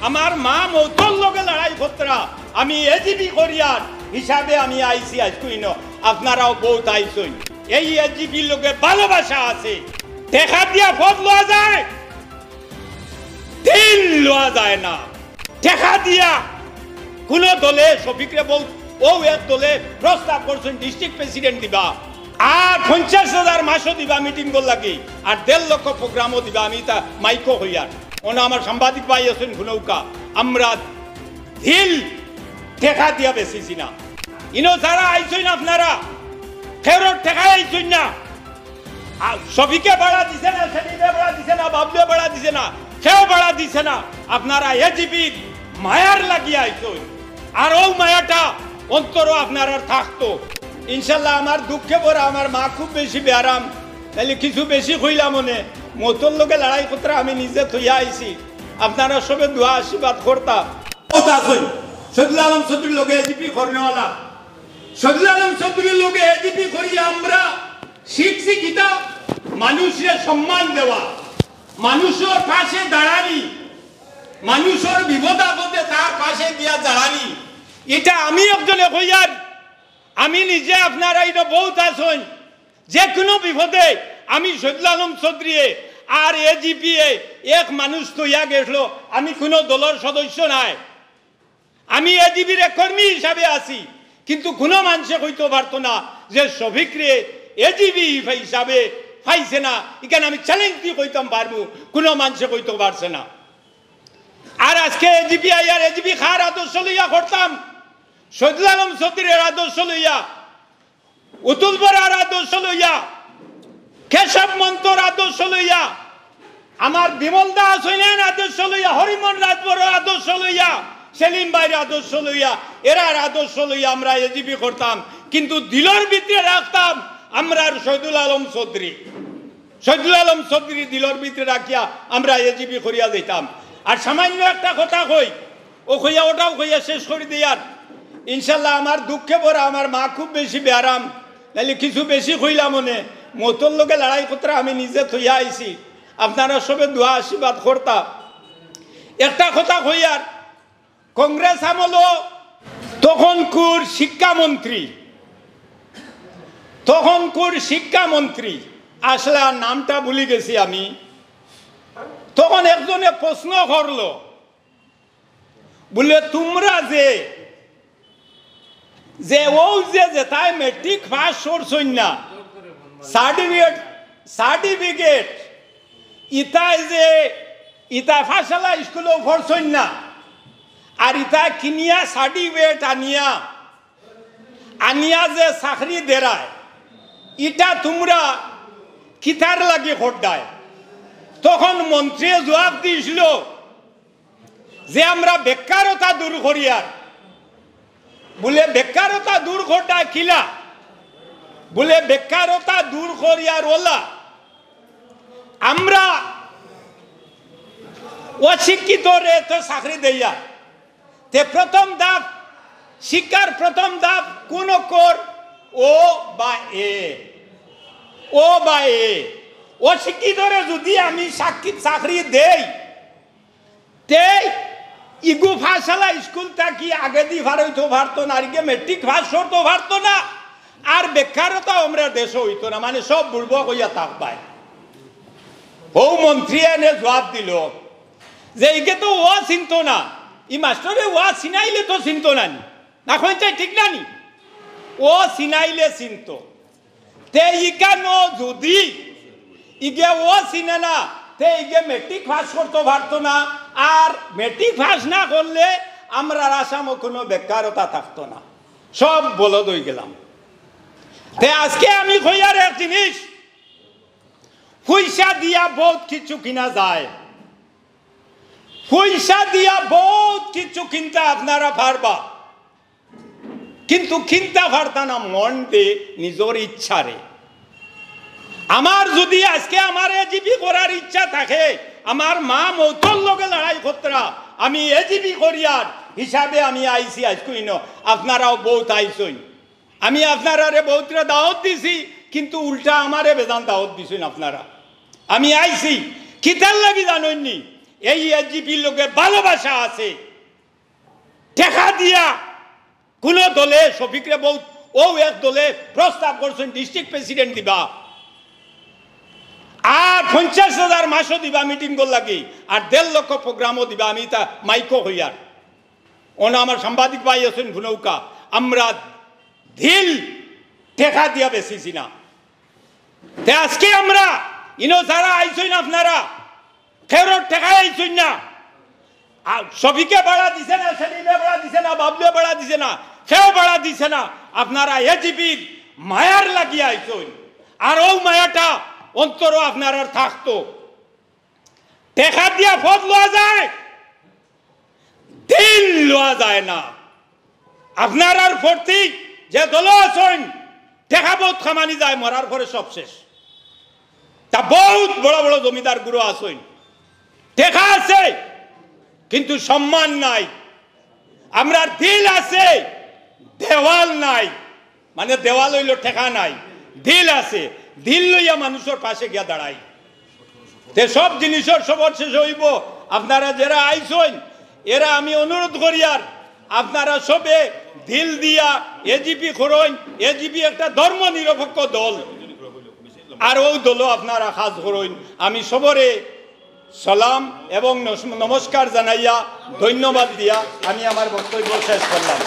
আমার মা মৌতর লগে লড়াই করতরা আমি এজিবি করিয়ার হিসাবে আমি আইসি আজকুইন আপনারাও বহুত আইসই এই এজিবির লগে ভালোবাসা আছে দেখা দিয়া পদ লওয়া যায় দিন লওয়া যায় না দেখা দিয়া কোন দলে শফিকরে বল ও এক দলে প্রস্তাব করছেন ডিস্ট্রিক্ট প্রেসিডেন্ট দিবা আর 50,000 মাসও দিবা মিটিং কর লাগি আর 1.5 লক্ষ প্রোগ্রামও দিবা আমি তা মাইকো হইয়ার ওনা আমার সাংবাদিক ভাই আছেন ঘুনৌকা আমরা দিল দেখা দিয়া বেশিছি না ইনো যারা আইছেন আপনারা ফেরত ঠেকা আইছেন না শফিকে বাড়া দিছে না সেলিমে বাড়া দিছে না বাবলুয়ে বাড়া দিছে না কেউ বাড়া দিছে না আপনারা এজিবি মায়ার লাগিয়ে আইছেন আর ও মায়াটা অন্তর আপনার থাকতো ইনশাল্লাহ আমার দুঃখে পড়া আমার মা খুব বেশি বেয়ারাম তাহলে কিছু বেশি হইলাম মনে মতর লোকে লড়াই করতে আমি নিজে থইয়া আইছি আপনারা সবে দোয়া আশীর্বাদ করতাম শহীদুল আলম চৌধুরীর লোকে এজিপি করনেওয়ালা শহীদুল আলম চৌধুরীর লোকে এজিপি করিয়া আমরা শিখছি কিতা মানুষের সম্মান দেওয়া মানুষের পাশে দাঁড়ানি মানুষের বিপদ আপদে তার পাশে দিয়া দাঁড়ানি এটা আমি একজনে কইয়ার আমি নিজে আপনারা এটা বহুত আছেন যে কোনো বিপদে আমি শহীদুল আলম চৌধুরী আর এজিপি এক মানুষ তৈয়া গেছিল আমি কোনো দলের সদস্য নাই আমি এজিপির কর্মী হিসাবে আছি কিন্তু কোনো মানুষে কইতে পারতো না যে শফিকরে এজিপি হিসাবে পাইছে না এখানে আমি চ্যালেঞ্জ দিয়ে কইতাম পারবো কোনো মানুষে কইতে পারছে না আর আজকে এজিপি আইয়ার এজিপি খার আদর্শ লইয়া করতাম শহীদুল আলম চৌধুরীর আদর্শ লইয়া অতুল বরার আদর্শ লইয়া কেশব মন্তর আদর্শ লইয়া আমার বিমল দাস হইলেন আদর্শ লইয়া হরিমন রাজবরের আদর্শ লইয়া সেলিম ভাইয়ের আদর্শ লইয়া এরার আদর্শ লইয়া আমরা এজিপি করতাম কিন্তু দিলর ভিতরে রাখতাম আমরা শহীদুল আলম চৌধুরী দিলর ভিতরে রাখিয়া আমরা এজিপি করিয়া দিতাম আর সামান্য একটা কথা কই ও কইয়া ওটাও কইয়া শেষ করে দিয়ার ইনশাল্লাহ আমার দুঃখে পড়া আমার মা খুব বেশি বেয়ারাম তাহলে কিছু বেশি কইলাম মনে মতর লোকে লড়াই করতে আমি নিজে থইয়া আইছি আপনারা সবে দোয়া আশীর্বাদ করতাম একটা কথা কইয়ার কংগ্রেস আমল তখনকুর শিক্ষামন্ত্রী আসলে আর নামটা ভুলে গেছি আমি তখন একজনে প্রশ্ন করলো বলে তোমরা যে ও যে তাই মেট্রিক পাস করছই না সার্টিফিকেট ইতাই ফাঁসালা স্কুলেও পড়ছই না আর ইতাই কিনিয়া সার্টিফিকেট আনিয়া যে চাকরি দেরায় ইটা তোমরা কিতার লাগে খোদ্দায় তখন মন্ত্রী জবাব দিয়েছিল যে আমরা বেকারতা দূর করিয়ার বলে বেকারতা দূর করটা কিলা বলে বেকারতা দূর করিয়ার ওলা আমরা অশিক্ষিত রে তো চাকরি দেয়া তে প্রথম ধাপ শিক্ষার প্রথম ধাপ কোন কর ও বা এ অশিক্ষিত রে যদি আমি চাকরি দেই তে ইগু ফাঁসালা স্কুল থাকি আগে দিয়ে ভারত পারতো না আর মেট্রিক পাস করতে পারতো না আর বেকারতা আমরা দেশে হইতো না মানে সব বুড়ব কইয়া থাকবায় ও মন্ত্রী এনে জবাব দিল যে ইকে তো ও চিনত না ই মাস্টারে ও চিনাইলে তো চিনত না এখন চাই ঠিক না নি ও চিনাইলে চিনত তে ইকানো যদি ইগে ও চিনে না তে ইগে মেট্রিক পাস করতে পারতো না আর মেট্রিক পাস না করলে আমরা আসামও কোনো বেকারতা থাকতো না সব বলদ হয়ে গেলাম তে আজকে আমি কইয়ার এক জিনিস পয়সা দিয়া বহুত কিছু কিনা যায় পয়সা দিয়া বহুত কিছু কিনতে আপনারা পারবা কিন্তু কিনতে পারতা না মন দিয়ে নিজের ইচ্ছারে আমার যদি আজকে আমার এজিপি করার ইচ্ছা থাকে আমার মা মৌতর লগে লড়াই করতে আমি এজিপি করিয়ার হিসাবে আমি আইসি আজকুইন আপনারাও বহুত আইসইন আমি আপনারা বহুতরা দাওয়াত দিছি কিন্তু উল্টা আমারে বেদান দাওয়াত দিছেন আপনারা আমি আইসি কিতার লাগি জানেননি এই এজিপির লোকে ভালোবাসা আছে টেকা দিয়া কোন দলে শফিকরে বহুত ও এক দলে প্রস্তাব করছেন ডিস্ট্রিক্ট প্রেসিডেন্ট দিবা আর 50,000 মাসও দিবা মিটিং কর লাগি আর 1.5 লক্ষ প্রোগ্রামও দিবা আমি তা মাইকো হইয়ার ওনা আমার সাংবাদিক ভাই আছেন ভুনৌকা আমরা ঢিল টেকা দিয়া বেশিছি না তে আজকে আমরা ইনো যারা আইছেন আপনারা খেরোর টেকা আইছেন না সবিকে বাড়া দিছে না সেলিমে বাড়া দিছে না বাবলুয়ে বাড়া দিছে না কেউ বাড়া দিছে না আপনারা এজিপির মায়ার লাগিয়ে আইছেন আর ও মায়াটা অন্তর আপনার আর থাকতো টেকা দিয়া পদ লওয়া যায় দিল লওয়া যায় না আপনার আর ভর্তি যে দল আছেন টেকা বহুত খামানি যায় মরার পরে সব শেষ তা বহুত বড় বড় জমিদার গুরু আছেন টেকা আছে কিন্তু সম্মান নাই আমরা দিল আছে দেওয়াল নাই মানে দেওয়াল হইল টেকা নাই দিল আছে দিল লইয়া মানুষের পাশে গিয়া দাঁড়াই তে সব জিনিসের সবর শেষ হইব আপনারা যারা আইছেন এরা আমি অনুরোধ করি আর আপনারা সবে দিল দিয়া এজিপি করুন এজিপি একটা ধর্ম নিরপেক্ষ দল আর ওই দলও আপনারা খাস করুন আমি সবরে সালাম এবং নমস্কার জানাইয়া ধন্যবাদ দিয়া আমি আমার বক্তব্য শেষ করলাম।